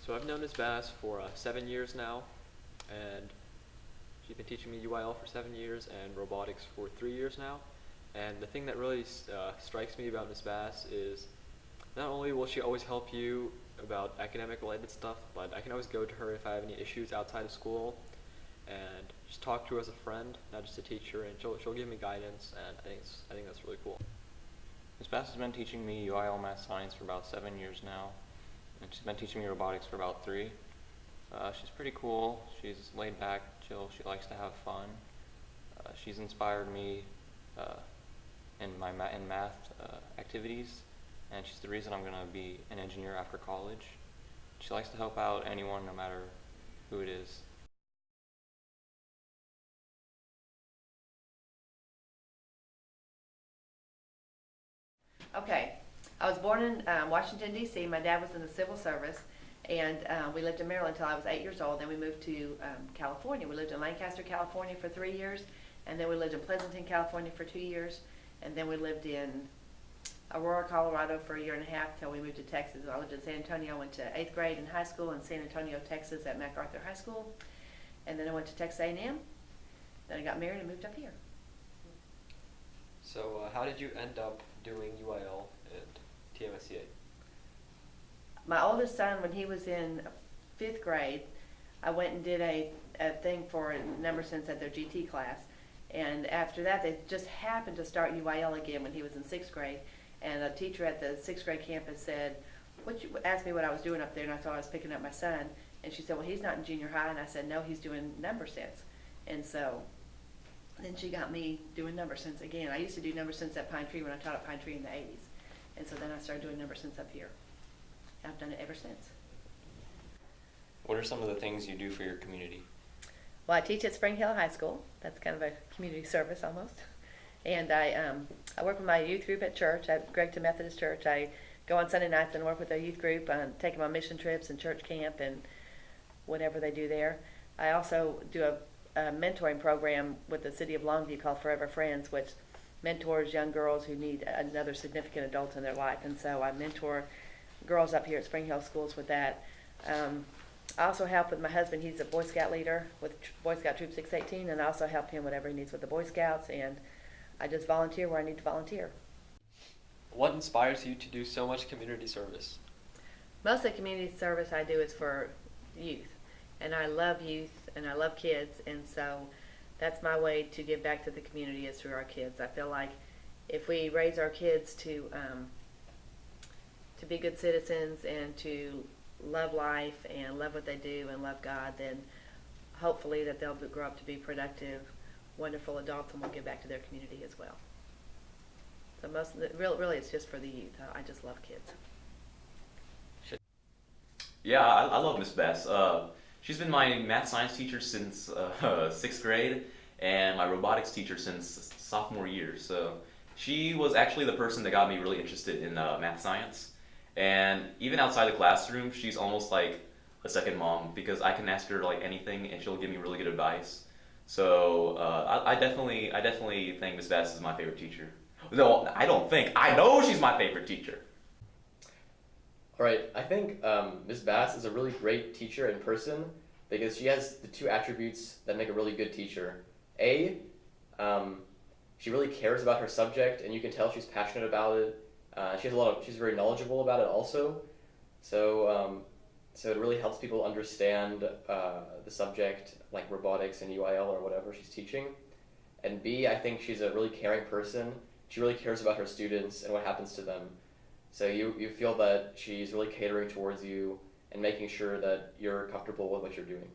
So I've known Ms. Bass for 7 years now, and she's been teaching me UIL for 7 years and robotics for 3 years now. And the thing that really strikes me about Ms. Bass is not only will she always help you about academic related stuff, but I can always go to her if I have any issues outside of school and just talk to her as a friend, not just a teacher, and she'll give me guidance, and I think that's really cool. Ms. Bass has been teaching me UIL Math Science for about 7 years now, and she's been teaching me robotics for about 3. She's pretty cool. She's laid back, chill. She likes to have fun. She's inspired me in math activities, and she's the reason I'm going to be an engineer after college. She likes to help out anyone, no matter who it is. Okay, I was born in Washington, D.C. My dad was in the civil service, and we lived in Maryland until I was 8 years old. Then we moved to California. We lived in Lancaster, California for 3 years, and then we lived in Pleasanton, California for 2 years, and then we lived in Aurora, Colorado for 1.5 years till we moved to Texas. I lived in San Antonio. I went to 8th grade in high school in San Antonio, Texas at MacArthur High School, and then I went to Texas A&M. Then I got married and moved up here. So how did you end up doing UIL and TMSCA? My oldest son, when he was in 5th grade, I went and did a thing for number sense at their GT class. And after that, they just happened to start UIL again when he was in 6th grade. And a teacher at the 6th grade campus said, asked me what I was doing up there, and I thought I was picking up my son. And she said, well, he's not in junior high. And I said, no, he's doing number sense. And so then she got me doing number sense again. I used to do number sense at Pine Tree when I taught at Pine Tree in the 80s. And so then I started doing number sense up here. I've done it ever since. What are some of the things you do for your community? Well, I teach at Spring Hill High School. That's kind of a community service almost. And I work with my youth group at church, at Gregton Methodist Church. I go on Sunday nights and work with their youth group, take them on mission trips and church camp and whatever they do there. I also do a mentoring program with the city of Longview called Forever Friends, which mentors young girls who need another significant adult in their life. And so I mentor girls up here at Spring Hill Schools with that. I also help with my husband. He's a Boy Scout leader with Boy Scout Troop 618, and I also help him whatever he needs with the Boy Scouts, and I just volunteer where I need to volunteer. What inspires you to do so much community service? Most of the community service I do is for youth, and I love youth and I love kids, and so that's my way to give back to the community is through our kids. I feel like if we raise our kids to be good citizens and to love life and love what they do and love God, then hopefully that they'll grow up to be productive, wonderful adults and will give back to their community as well. So most of the, really it's just for the youth. I just love kids. Yeah, I love Miss Bass. She's been my math science teacher since 6th grade and my robotics teacher since sophomore year. So she was actually the person that got me really interested in math science. And even outside the classroom, she's almost like a second mom because I can ask her like anything and she'll give me really good advice. So I definitely think Miss Bass is my favorite teacher. No, I don't think. I know she's my favorite teacher. All right, I think Ms. Bass is a really great teacher in person because she has the 2 attributes that make a really good teacher. A, she really cares about her subject, and you can tell she's passionate about it. She's very knowledgeable about it also. So it really helps people understand the subject, like robotics and UIL or whatever she's teaching. And B, I think she's a really caring person. She really cares about her students and what happens to them. So you feel that she's really catering towards you and making sure that you're comfortable with what you're doing.